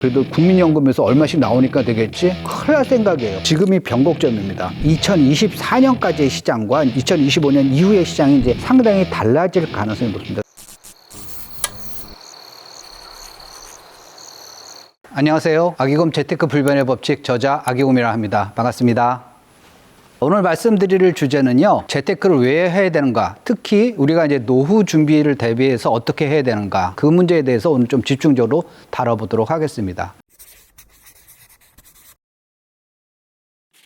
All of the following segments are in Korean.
그래도 국민연금에서 얼마씩 나오니까 되겠지? 큰일 날 생각이에요. 지금이 변곡점입니다. 2024년까지의 시장과 2025년 이후의 시장이 이제 상당히 달라질 가능성이 높습니다. 안녕하세요. 아기곰 재테크 불변의 법칙 저자 아기곰이라 합니다. 반갑습니다. 오늘 말씀드릴 주제는요, 재테크를 왜 해야 되는가, 특히 우리가 이제 노후 준비를 대비해서 어떻게 해야 되는가, 그 문제에 대해서 오늘 좀 집중적으로 다뤄보도록 하겠습니다.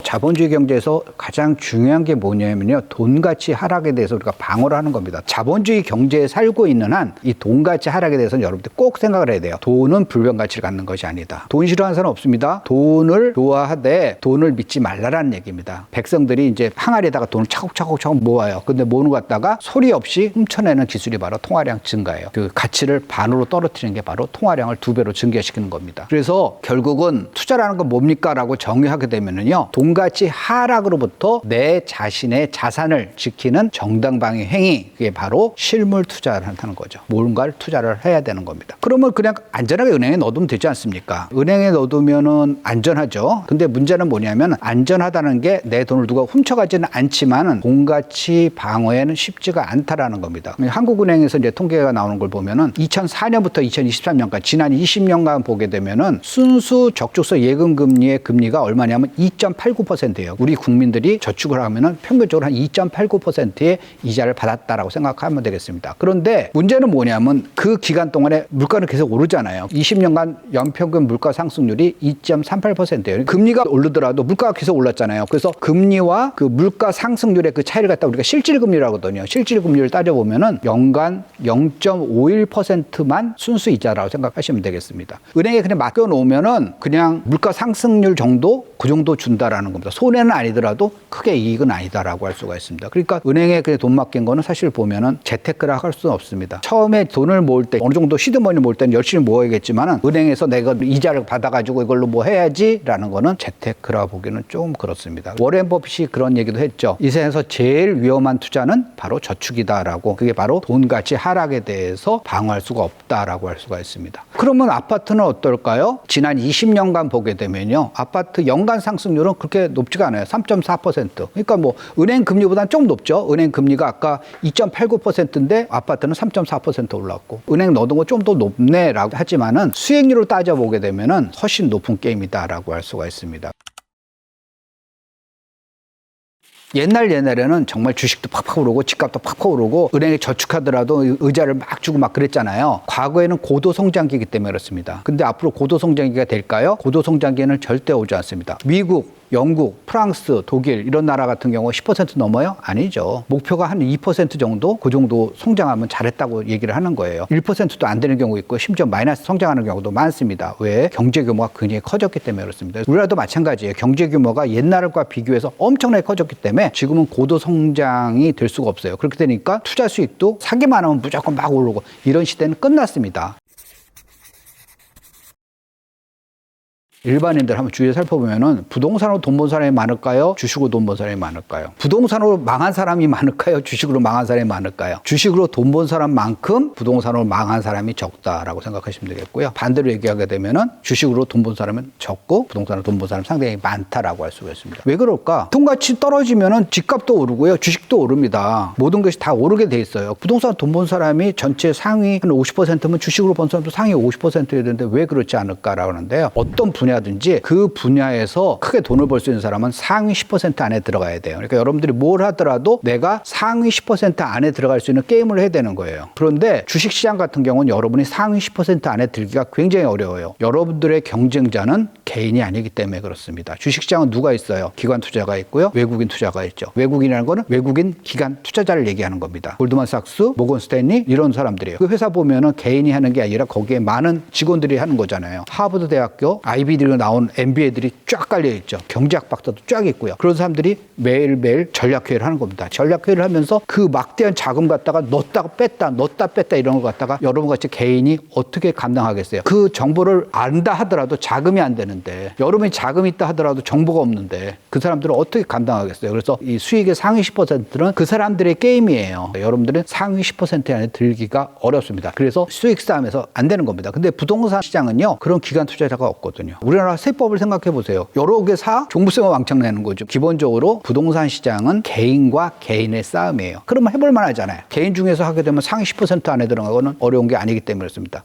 자본주의 경제에서 가장 중요한 게 뭐냐면요, 돈 가치 하락에 대해서 우리가 방어를 하는 겁니다. 자본주의 경제에 살고 있는 한 이 돈 가치 하락에 대해서는 여러분들 꼭 생각을 해야 돼요. 돈은 불변 가치를 갖는 것이 아니다. 돈 싫어하는 사람 없습니다. 돈을 좋아하되 돈을 믿지 말라라는 얘기입니다. 백성들이 이제 항아리에다가 돈을 차곡차곡 모아요. 근데 모으는 것 갖다가 소리 없이 훔쳐내는 기술이 바로 통화량 증가예요. 그 가치를 반으로 떨어뜨리는 게 바로 통화량을 2배로 증가시키는 겁니다. 그래서 결국은 투자라는 건 뭡니까? 라고 정의하게 되면은요, 돈 가치 하락으로부터 내 자신의 자산을 지키는 정당방위 행위, 그게 바로 실물 투자를 한다는 거죠. 뭔가를 투자를 해야 되는 겁니다. 그러면 그냥 안전하게 은행에 넣어두면 되지 않습니까? 은행에 넣어두면은 안전하죠. 근데 문제는 뭐냐면, 안전하다는 게 내 돈을 누가 훔쳐가지는 않지만은 돈 가치 방어에는 쉽지가 않다라는 겁니다. 한국은행에서 이제 통계가 나오는 걸 보면은 2004년부터 2023년까지 지난 20년간 보게 되면은 순수 저축성 예금 금리의 금리가 얼마냐면 2.89%예요. 우리 국민들이 저축을 하면은 평균적으로 한 2.89%의 이자를 받았다라고 생각하면 되겠습니다. 그런데 문제는 뭐냐면 그 기간 동안에 물가는 계속 오르잖아요. 20년간 연평균 물가 상승률이 2.38%예요. 금리가 오르더라도 물가가 계속 올랐잖아요. 그래서 금리와 그 물가 상승률의 그 차이를 갖다 우리가 실질금리라고 하거든요. 실질금리를 따져보면은 연간 0.51%만 순수 이자라고 생각하시면 되겠습니다. 은행에 그냥 맡겨놓으면은 그냥 물가 상승률 정도, 그 정도 준다라는 겁니다. 손해는 아니더라도 크게 이익은 아니다라고 할 수가 있습니다. 그러니까 은행에 그냥 돈 맡긴 거는 사실 보면은 재테크라 할 수는 없습니다. 처음에 돈을 모을 때 어느 정도 시드머니 모을 때는 열심히 모아야겠지만은 은행에서 내가 이자를 받아가지고 이걸로 뭐 해야지라는 거는 재테크라 보기는 좀 그렇습니다. 워렌 버핏이 그런 얘기도 했죠. 이 세상에서 제일 위험한 투자는 바로 저축이다라고. 그게 바로 돈 가치 하락에 대해서 방어할 수가 없다라고 할 수가 있습니다. 그러면 아파트는 어떨까요? 지난 20년간 보게 되면요, 아파트 연간 상승률은 그렇게 높지가 않아요. 3.4%. 그러니까 뭐 은행 금리보다는 좀 높죠. 은행 금리가 아까 2.89%인데 아파트는 3.4% 올랐고, 은행 넣어둔 거 좀 더 높네라고 하지만은 수익률을 따져보게 되면은 훨씬 높은 게임이다라고 할 수가 있습니다. 옛날에는 정말 주식도 팍팍 오르고 집값도 팍팍 오르고 은행에 저축하더라도 의자를 막 주고 막 그랬잖아요. 과거에는 고도성장기이기 때문에 그렇습니다. 근데 앞으로 고도성장기가 될까요? 고도성장기는 절대 오지 않습니다. 미국, 영국, 프랑스, 독일 이런 나라 같은 경우 10% 넘어요? 아니죠. 목표가 한 2% 정도? 그 정도 성장하면 잘했다고 얘기를 하는 거예요. 1%도 안 되는 경우 있고 심지어 마이너스 성장하는 경우도 많습니다. 왜? 경제 규모가 굉장히 커졌기 때문에 그렇습니다. 우리나라도 마찬가지예요. 경제 규모가 옛날과 비교해서 엄청나게 커졌기 때문에 지금은 고도 성장이 될 수가 없어요. 그렇게 되니까 투자 수익도 사기만 하면 무조건 막 오르고 이런 시대는 끝났습니다. 일반인들 한번 주위에 살펴보면은 부동산으로 돈 번 사람이 많을까요? 주식으로 돈 번 사람이 많을까요? 부동산으로 망한 사람이 많을까요? 주식으로 망한 사람이 많을까요? 주식으로 돈 번 사람만큼 부동산으로 망한 사람이 적다라고 생각하시면 되겠고요. 반대로 얘기하게 되면은 주식으로 돈 번 사람은 적고 부동산으로 돈 번 사람은 상당히 많다라고 할 수가 있습니다. 왜 그럴까? 돈가치 떨어지면은 집값도 오르고요. 주식도 오릅니다. 모든 것이 다 오르게 돼 있어요. 부동산 돈 번 사람이 전체 상위 한 50%면 주식으로 번 사람도 상위 50%여야 되는데 왜 그렇지 않을까라고 하는데요. 어떤 분야든지 그 분야에서 크게 돈을 벌 수 있는 사람은 상위 10% 안에 들어가야 돼요. 그러니까 여러분들이 뭘 하더라도 내가 상위 10% 안에 들어갈 수 있는 게임을 해야 되는 거예요. 그런데 주식시장 같은 경우는 여러분이 상위 10% 안에 들기가 굉장히 어려워요. 여러분들의 경쟁자는 개인이 아니기 때문에 그렇습니다. 주식시장은 누가 있어요? 기관 투자가 있고요. 외국인 투자가 있죠. 외국인이라는 거는 외국인 기관 투자자를 얘기하는 겁니다. 골드만삭스, 모건 스탠리 이런 사람들이에요. 그 회사 보면은 개인이 하는 게 아니라 거기에 많은 직원들이 하는 거잖아요. 하버드 대학교, IB 아이들이 나온 MBA들이 쫙 깔려있죠. 경제학 박사도 쫙 있고요. 그런 사람들이 매일매일 전략회의를 하는 겁니다. 전략회의를 하면서 그 막대한 자금 갖다가 넣었다 뺐다 이런 걸 갖다가 여러분같이 개인이 어떻게 감당하겠어요. 그 정보를 안다 하더라도 자금이 안 되는데, 여러분이 자금이 있다 하더라도 정보가 없는데 그 사람들은 어떻게 감당하겠어요. 그래서 이 수익의 상위 10%는 그 사람들의 게임이에요. 여러분들은 상위 10% 안에 들기가 어렵습니다. 그래서 수익 싸움에서 안 되는 겁니다. 근데 부동산 시장은요, 그런 기관 투자자가 없거든요. 우리나라 세법을 생각해 보세요. 여러 개 사 종부세만 왕창 내는 거죠. 기본적으로 부동산 시장은 개인과 개인의 싸움이에요. 그러면 해볼 만하잖아요. 개인 중에서 하게 되면 상위 10% 안에 들어가고는 어려운 게 아니기 때문에 그렇습니다.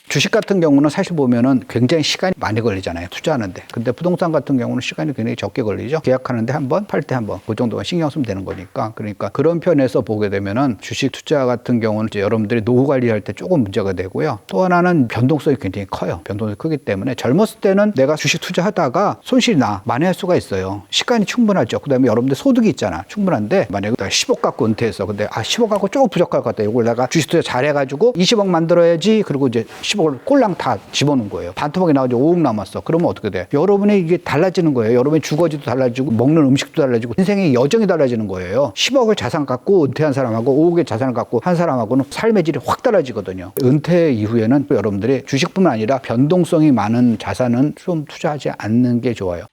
주식 같은 경우는 사실 보면은 굉장히 시간이 많이 걸리잖아요. 투자하는데. 근데 부동산 같은 경우는 시간이 굉장히 적게 걸리죠. 계약하는데 한 번, 팔 때 한 번. 그 정도만 신경 쓰면 되는 거니까. 그러니까 그런 편에서 보게 되면은 주식 투자 같은 경우는 이제 여러분들이 노후 관리할 때 조금 문제가 되고요. 또 하나는 변동성이 굉장히 커요. 변동성이 크기 때문에 젊었을 때는 내가 주식 투자하다가 손실이 만회할 수가 있어요. 시간이 충분하죠. 그 다음에 여러분들 소득이 있잖아. 충분한데 만약에 내가 10억 갖고 은퇴했어. 근데 10억 갖고 조금 부족할 것 같다. 이걸 내가 주식 투자 잘해가지고 20억 만들어야지. 그리고 이제 10억 꼴랑 다 집어넣은 거예요. 반토막이 나가지고 5억 남았어. 그러면 어떻게 돼? 여러분이 이게 달라지는 거예요. 여러분의 주거지도 달라지고 먹는 음식도 달라지고 인생의 여정이 달라지는 거예요. 10억을 자산 갖고 은퇴한 사람하고 5억의 자산을 갖고 한 사람하고는 삶의 질이 확 달라지거든요. 은퇴 이후에는 여러분들이 주식뿐만 아니라 변동성이 많은 자산은 좀 투자하지 않는 게 좋아요.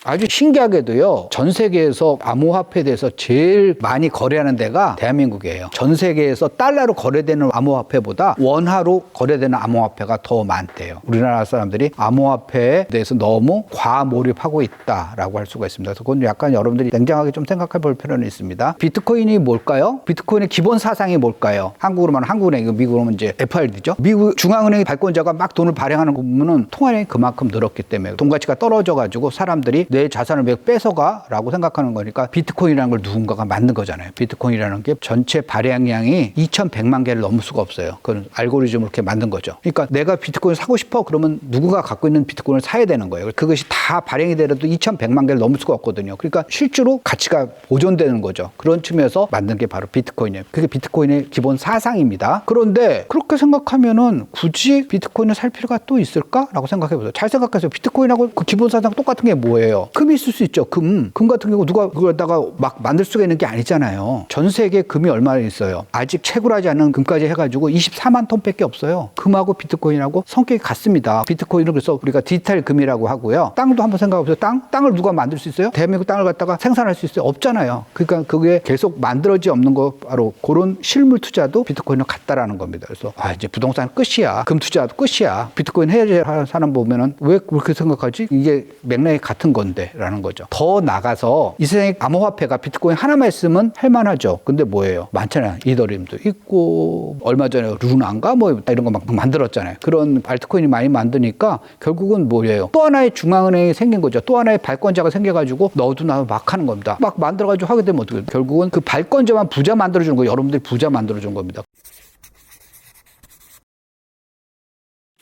아주 신기하게도요, 전 세계에서 암호화폐에 대해서 제일 많이 거래하는 데가 대한민국이에요. 전 세계에서 달러로 거래되는 암호화폐보다 원화로 거래되는 암호화폐가 더 많대요. 우리나라 사람들이 암호화폐에 대해서 너무 과몰입하고 있다라고 할 수가 있습니다. 그래서 그건 약간 여러분들이 냉정하게 좀 생각해 볼 필요는 있습니다. 비트코인이 뭘까요? 비트코인의 기본 사상이 뭘까요? 한국으로 말하면 한국은행, 미국으로 하면 이제 FRD죠. 미국 중앙은행의 발권자가 막 돈을 발행하는 거 보면은 통화량이 그만큼 늘었기 때문에 돈 가치가 떨어져가지고 사람들이 내 자산을 빼서가라고 생각하는 거니까 비트코인이라는 걸 누군가가 만든 거잖아요. 비트코인이라는 게 전체 발행량이 2,100만 개를 넘을 수가 없어요. 그건 알고리즘을 이렇게 만든 거죠. 그러니까 내가 비트코인을 사고 싶어 그러면 누군가 갖고 있는 비트코인을 사야 되는 거예요. 그것이 다 발행이 되려도 2,100만 개를 넘을 수가 없거든요. 그러니까 실제로 가치가 보존되는 거죠. 그런 측면에서 만든 게 바로 비트코인이에요. 그게 비트코인의 기본 사상입니다. 그런데 그렇게 생각하면은 굳이 비트코인을 살 필요가 또 있을까라고 생각해 보세요. 잘 생각하세요. 비트코인하고 그 기본 사상 똑같은 게 뭐예요? 금이 있을 수 있죠. 금 같은 경우 누가 그걸다가 막 만들 수가 있는 게 아니잖아요. 전 세계에 금이 얼마나 있어요. 아직 채굴하지 않은 금까지 해가지고 24만 톤밖에 없어요. 금하고 비트코인하고 성격이 같습니다. 비트코인은 그래서 우리가 디지털 금이라고 하고요. 땅도 한번 생각해보세요. 땅을 누가 만들 수 있어요? 대한민국 땅을 갖다가 생산할 수 있어요? 없잖아요. 그러니까 그게 계속 만들어지 없는 거 바로 그런 실물 투자도 비트코인은 같다라는 겁니다. 그래서 이제 부동산 끝이야. 금 투자도 끝이야. 비트코인 해야지 하는 사람 보면은 왜 그렇게 생각하지? 이게 맥락이 같은 건데. 라는 거죠. 더 나가서 이 세상에 암호화폐가 비트코인 하나만 있으면 할만하죠. 근데 뭐예요? 많잖아요. 이더리움도 있고 얼마 전에 루나인가 뭐 이런 거 막 만들었잖아요. 그런 알트코인이 많이 만드니까 결국은 뭐예요? 또 하나의 중앙은행이 생긴 거죠. 또 하나의 발권자가 생겨가지고 너도 나도 막 하는 겁니다. 막 만들어가지고 하게 되면 어떻게 돼요? 결국은 그 발권자만 부자 만들어주는 거예요. 여러분들이 부자 만들어주는 겁니다.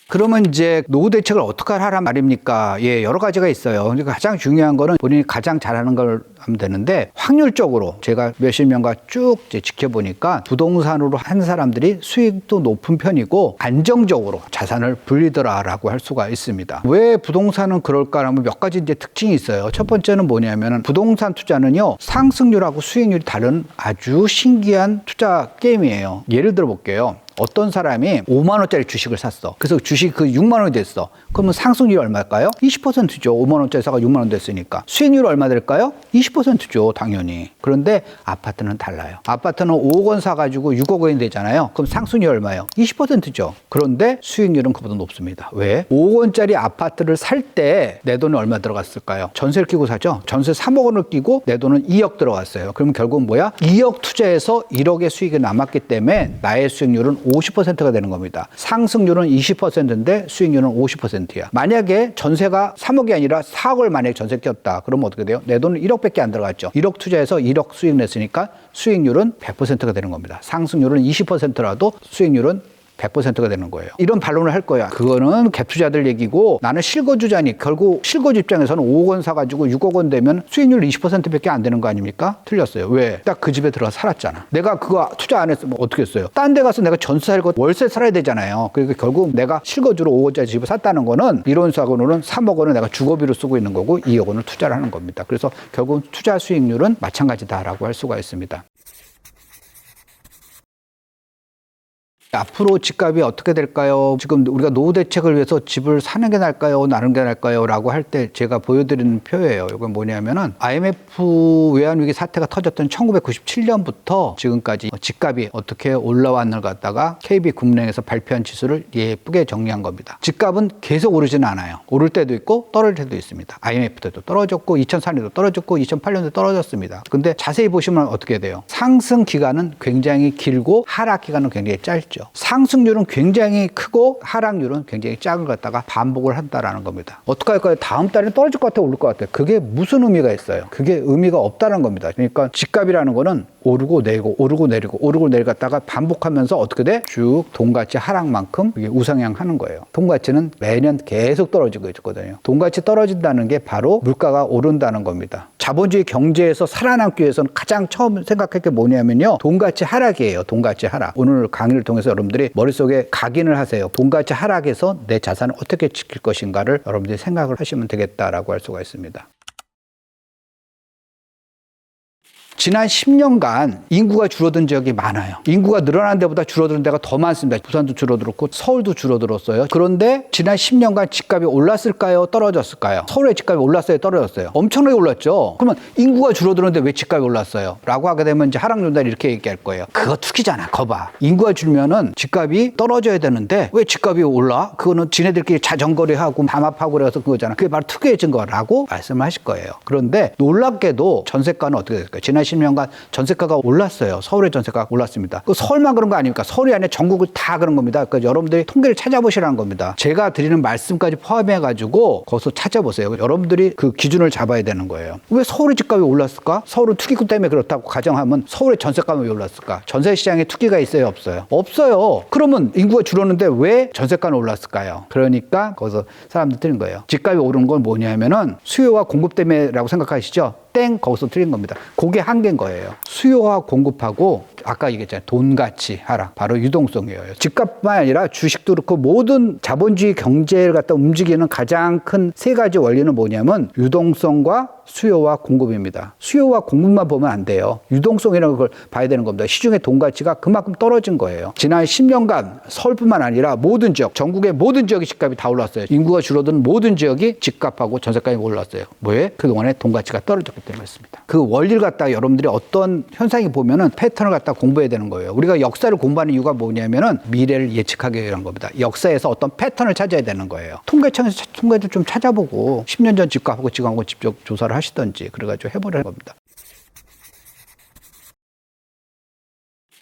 그러면 이제 노후 대책을 어떻게 하란 말입니까? 여러 가지가 있어요. 그러니까 가장 중요한 거는 본인이 가장 잘하는 걸 하면 되는데 확률적으로 제가 몇십 년간 쭉 지켜보니까 부동산으로 한 사람들이 수익도 높은 편이고 안정적으로 자산을 불리더라라고 할 수가 있습니다. 왜 부동산은 그럴까 하면 몇 가지 이제 특징이 있어요. 첫 번째는 뭐냐면은 부동산 투자는요, 상승률하고 수익률이 다른 아주 신기한 투자 게임이에요. 예를 들어 볼게요. 어떤 사람이 5만 원짜리 주식을 샀어. 그래서 주식 그 6만 원이 됐어. 그러면 상승률이 얼마일까요? 20%죠. 5만 원짜리 사가 6만 원 됐으니까. 수익률이 얼마 될까요? 20%죠. 당연히. 그런데 아파트는 달라요. 아파트는 5억 원 사가지고 6억 원이 되잖아요. 그럼 상승률이 얼마예요? 20%죠. 그런데 수익률은 그보다 높습니다. 왜? 5억 원짜리 아파트를 살 때 내 돈이 얼마 들어갔을까요? 전세를 끼고 사죠. 전세 3억 원을 끼고 내 돈은 2억 들어갔어요. 그러면 결국은 뭐야? 2억 투자해서 1억의 수익이 남았기 때문에 나의 수익률은 50%가 되는 겁니다. 상승률은 20%인데 수익률은 50%야. 만약에 전세가 3억이 아니라 4억을 만약에 전세 꼈다. 그러면 어떻게 돼요? 내 돈은 1억밖에 안 들어갔죠. 1억 투자해서 1억 수익 냈으니까 수익률은 100%가 되는 겁니다. 상승률은 20%라도 수익률은 100%가 되는 거예요. 이런 반론을 할 거야. 그거는 갭투자들 얘기고 나는 실거주자니 결국 실거주 입장에서는 5억 원 사가지고 6억 원 되면 수익률 20%밖에 안 되는 거 아닙니까? 틀렸어요. 왜? 딱 그 집에 들어가 살았잖아. 내가 그거 투자 안 했으면 어떻게 했어요? 딴 데 가서 내가 전세 살고 월세 살아야 되잖아요. 그러니까 결국 내가 실거주로 5억 원짜리 집을 샀다는 거는 이론상으로는 3억 원을 내가 주거비로 쓰고 있는 거고 2억 원을 투자를 하는 겁니다. 그래서 결국 투자 수익률은 마찬가지다라고 할 수가 있습니다. 앞으로 집값이 어떻게 될까요? 지금 우리가 노후 대책을 위해서 집을 사는 게 나을까요? 나는 게 나을까요? 라고 할 때 제가 보여드리는 표예요. 이건 뭐냐면은 IMF 외환위기 사태가 터졌던 1997년부터 지금까지 집값이 어떻게 올라왔는가 갖다가 KB금융에서 발표한 지수를 예쁘게 정리한 겁니다. 집값은 계속 오르지는 않아요. 오를 때도 있고 떨어질 때도 있습니다. IMF 때도 떨어졌고 2004년도 떨어졌고 2008년도 떨어졌습니다. 근데 자세히 보시면 어떻게 돼요? 상승 기간은 굉장히 길고 하락 기간은 굉장히 짧죠. 상승률은 굉장히 크고 하락률은 굉장히 작은 것 갖다가 반복을 한다라는 겁니다. 어떻게 할까요? 다음 달에 떨어질 것 같아, 오를 것 같아. 그게 무슨 의미가 있어요? 그게 의미가 없다는 겁니다. 그러니까 집값이라는 거는 오르고 내리고 오르고 내리고 오르고 내리갔다가 반복하면서 어떻게 돼? 쭉 돈가치 하락만큼 이게 우상향하는 거예요. 돈가치는 매년 계속 떨어지고 있거든요. 돈가치 떨어진다는 게 바로 물가가 오른다는 겁니다. 자본주의 경제에서 살아남기 위해서는 가장 처음 생각할 게 뭐냐면요. 돈가치 하락이에요. 돈가치 하락. 오늘 강의를 통해서 여러분들이 머릿속에 각인을 하세요. 돈가치 하락에서 내 자산을 어떻게 지킬 것인가를 여러분들이 생각을 하시면 되겠다라고 할 수가 있습니다. 지난 10년간 인구가 줄어든 지역이 많아요. 인구가 늘어난 데보다 줄어드는 데가 더 많습니다. 부산도 줄어들었고 서울도 줄어들었어요. 그런데 지난 10년간 집값이 올랐을까요? 떨어졌을까요? 서울의 집값이 올랐어요? 떨어졌어요? 엄청나게 올랐죠. 그러면 인구가 줄어드는데 왜 집값이 올랐어요? 라고 하게 되면 이제 하락률단 이렇게 얘기할 거예요. 그거 투기잖아. 거봐. 인구가 줄면은 집값이 떨어져야 되는데 왜 집값이 올라? 그거는 지네들끼리 자전거리하고 담합하고 그래서 그거잖아. 그게 바로 투기의 증거라고 말씀하실 거예요. 그런데 놀랍게도 전세가는 어떻게 될까요? 지난 10년간 전세가가 올랐어요. 서울의 전세가가 올랐습니다. 그 서울만 그런 거 아닙니까? 서울이 아니라 전국을 다 그런 겁니다. 그러니까 여러분들이 통계를 찾아보시라는 겁니다. 제가 드리는 말씀까지 포함해가지고 거기서 찾아보세요. 여러분들이 그 기준을 잡아야 되는 거예요. 왜 서울의 집값이 올랐을까? 서울은 투기꾼 때문에 그렇다고 가정하면 서울의 전세가는 왜 올랐을까? 전세 시장에 투기가 있어요? 없어요? 없어요. 그러면 인구가 줄었는데 왜 전세가는 올랐을까요? 그러니까 거기서 사람들 틀린 거예요. 집값이 오르는 건 뭐냐면은 수요와 공급 때문에라고 생각하시죠? 땡, 거기서 틀린 겁니다. 그게 한계인 거예요. 수요와 공급하고 아까 얘기했잖아요. 돈가치 하락. 바로 유동성이에요. 집값뿐만 아니라 주식도 그렇고 모든 자본주의 경제를 갖다 움직이는 가장 큰 세 가지 원리는 뭐냐면 유동성과 수요와 공급입니다. 수요와 공급만 보면 안 돼요. 유동성이라는 걸 봐야 되는 겁니다. 시중의 돈 가치가 그만큼 떨어진 거예요. 지난 10년간 서울뿐만 아니라 모든 지역, 전국의 모든 지역의 집값이 다 올랐어요. 인구가 줄어든 모든 지역이 집값하고 전세값이 올랐어요. 왜? 그동안에 돈 가치가 떨어졌기 때문이었습니다. 그 원리를 갖다가 여러분들이 어떤 현상이 보면은 패턴을 갖다가 공부해야 되는 거예요. 우리가 역사를 공부하는 이유가 뭐냐면은 미래를 예측하기 위한 겁니다. 역사에서 어떤 패턴을 찾아야 되는 거예요. 통계청에서 통계도 좀 찾아보고 10년 전 집값하고 지금하고 직접 조사를 하시던지 그래가지고 해보려는 겁니다.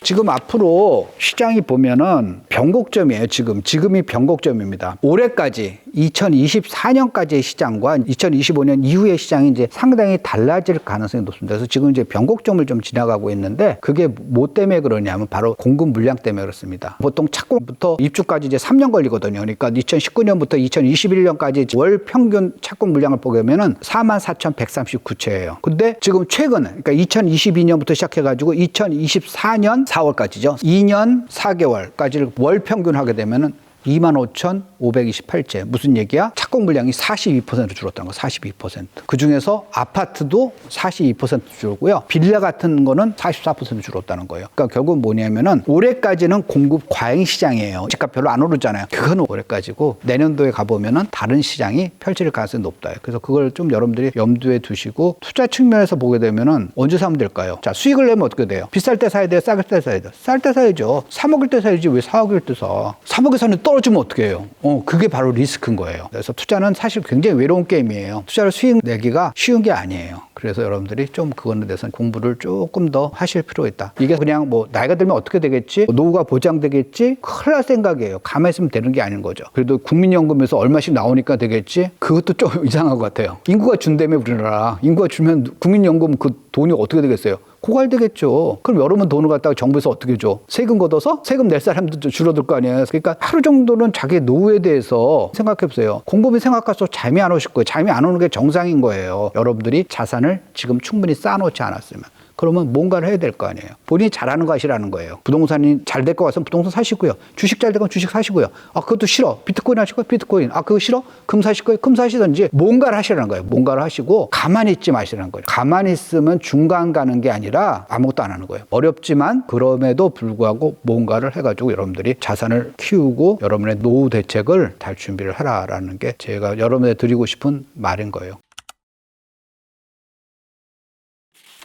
지금 앞으로 시장이 보면은 변곡점이에요. 지금이 변곡점입니다. 올해까지 2024년까지의 시장과 2025년 이후의 시장이 이제 상당히 달라질 가능성이 높습니다. 그래서 지금 이제 변곡점을 좀 지나가고 있는데 그게 뭐 때문에 그러냐면 바로 공급 물량 때문에 그렇습니다. 보통 착공부터 입주까지 이제 3년 걸리거든요. 그러니까 2019년부터 2021년까지 월 평균 착공 물량을 보게 되면은 44,139채예요. 근데 지금 최근 그러니까 2022년부터 시작해가지고 2024년 4월까지죠. 2년 4개월까지를 월 평균 하게 되면은 25,528채. 무슨 얘기야? 착공 물량이 42% 줄었다는 거, 42%. 그 중에서 아파트도 42% 줄고요. 빌라 같은 거는 44% 줄었다는 거예요. 그러니까 결국은 뭐냐면은 올해까지는 공급 과잉 시장이에요. 집값 별로 안 오르잖아요. 그거는 올해까지고 내년도에 가보면은 다른 시장이 펼칠 가능성이 높다. 그래서 그걸 좀 여러분들이 염두에 두시고 투자 측면에서 보게 되면은 언제 사면 될까요? 자, 수익을 내면 어떻게 돼요? 비쌀 때 사야 돼요? 싸게 때 사야 돼요? 쌀 때 사야죠. 3억일 때 사야지 왜 4억일 때 사? 3억에 사는 떨어지면 어떻게 해요? 그게 바로 리스크인 거예요. 그래서 투자는 사실 굉장히 외로운 게임이에요. 투자를 수익 내기가 쉬운 게 아니에요. 그래서 여러분들이 좀 그거에 대해서는 공부를 조금 더 하실 필요가 있다. 이게 그냥 뭐 나이가 들면 어떻게 되겠지? 노후가 보장되겠지? 큰일 날 생각이에요. 가만히 있으면 되는 게 아닌 거죠. 그래도 국민연금에서 얼마씩 나오니까 되겠지? 그것도 좀 이상한 것 같아요. 인구가 준다며 우리나라. 인구가 주면 국민연금 그 돈이 어떻게 되겠어요? 고갈되겠죠. 그럼 여러분 돈을 갖다가 정부에서 어떻게 줘? 세금 걷어서 세금 낼 사람도 줄어들 거 아니에요. 그러니까 하루 정도는 자기 노후에 대해서 생각해 보세요. 곰곰이 생각할수록 잠이 안 오실 거예요. 잠이 안 오는 게 정상인 거예요. 여러분들이 자산을 지금 충분히 쌓아놓지 않았으면. 그러면 뭔가를 해야 될 거 아니에요. 본인이 잘하는 거 하시라는 거예요. 부동산이 잘 될 것 같으면 부동산 사시고요. 주식 잘 되면 주식 사시고요. 아, 그것도 싫어. 비트코인 하실 거예요? 비트코인. 아, 그거 싫어? 금 사실 거예요? 금 사시든지 뭔가를 하시라는 거예요. 뭔가를 하시고 가만히 있지 마시라는 거예요. 가만히 있으면 중간 가는 게 아니라 아무것도 안 하는 거예요. 어렵지만 그럼에도 불구하고 뭔가를 해가지고 여러분들이 자산을 키우고 여러분의 노후 대책을 잘 준비를 하라라는 게 제가 여러분에 드리고 싶은 말인 거예요.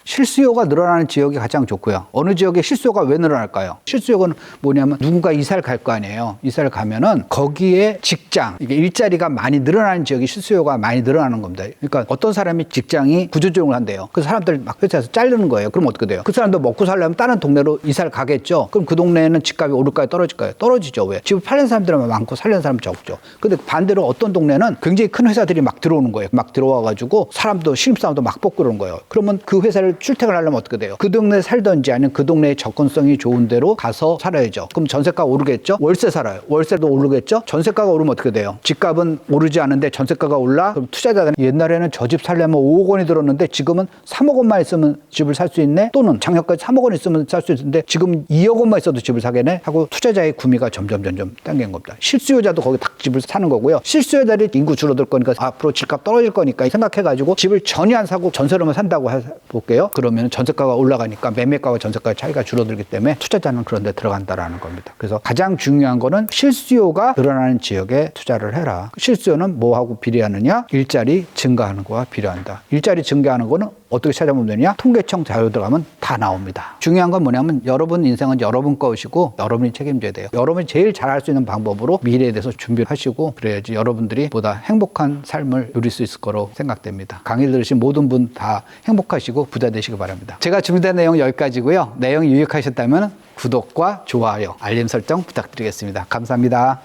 실수요가 늘어나는 지역이 가장 좋고요. 어느 지역에 실수요가 왜 늘어날까요? 실수요는 뭐냐면 누군가 이사를 갈 거 아니에요. 이사를 가면은 거기에 직장, 이게 일자리가 많이 늘어나는 지역이 실수요가 많이 늘어나는 겁니다. 그러니까 어떤 사람이 직장이 구조조정을 한대요. 그 사람들 막 회사에서 자르는 거예요. 그럼 어떻게 돼요? 그 사람도 먹고 살려면 다른 동네로 이사를 가겠죠. 그럼 그 동네에는 집값이 오를까요? 떨어질까요? 떨어지죠. 왜? 집을 팔는 사람들은 많고 살려는 사람은 적죠. 근데 반대로 어떤 동네는 굉장히 큰 회사들이 막 들어오는 거예요. 막 들어와가지고 사람도 신입사원도 막 뽑고 그러는 거예요. 그러면 그 회사를 출퇴근을 하려면 어떻게 돼요? 그 동네에 살든지 아니면 그 동네의 접근성이 좋은 데로 가서 살아야죠. 그럼 전세가 오르겠죠? 월세 살아요. 월세도 오르겠죠? 전세가가 오르면 어떻게 돼요? 집값은 오르지 않은데 전세가가 올라? 그럼 투자자들은 옛날에는 저 집 살려면 5억 원이 들었는데 지금은 3억 원만 있으면 집을 살 수 있네? 또는 작년까지 3억 원 있으면 살 수 있는데 지금 2억 원만 있어도 집을 사겠네? 하고 투자자의 구미가 점점 당긴 겁니다. 실수요자도 거기 딱 집을 사는 거고요. 실수요자들이 인구 줄어들 거니까 앞으로 집값 떨어질 거니까 생각해가지고 집을 전혀 안 사고 전세로만 산다고 볼게요. 그러면 전세가가 올라가니까 매매가와 전세가의 차이가 줄어들기 때문에 투자자는 그런 데 들어간다라는 겁니다. 그래서 가장 중요한 거는 실수요가 늘어나는 지역에 투자를 해라. 실수요는 뭐하고 비례하느냐? 일자리 증가하는 거와 비례한다. 일자리 증가하는 거는 어떻게 찾아보면 되냐? 통계청 자료 들어가면 다 나옵니다. 중요한 건 뭐냐면 여러분 인생은 여러분 것이고 여러분이 책임져야 돼요. 여러분이 제일 잘할 수 있는 방법으로 미래에 대해서 준비하시고 그래야지 여러분들이 보다 행복한 삶을 누릴 수 있을 거로 생각됩니다. 강의 들으신 모든 분 다 행복하시고 부자 되시기 바랍니다. 제가 준비된 내용 여기까지고요. 내용이 유익하셨다면 구독과 좋아요, 알림 설정 부탁드리겠습니다. 감사합니다.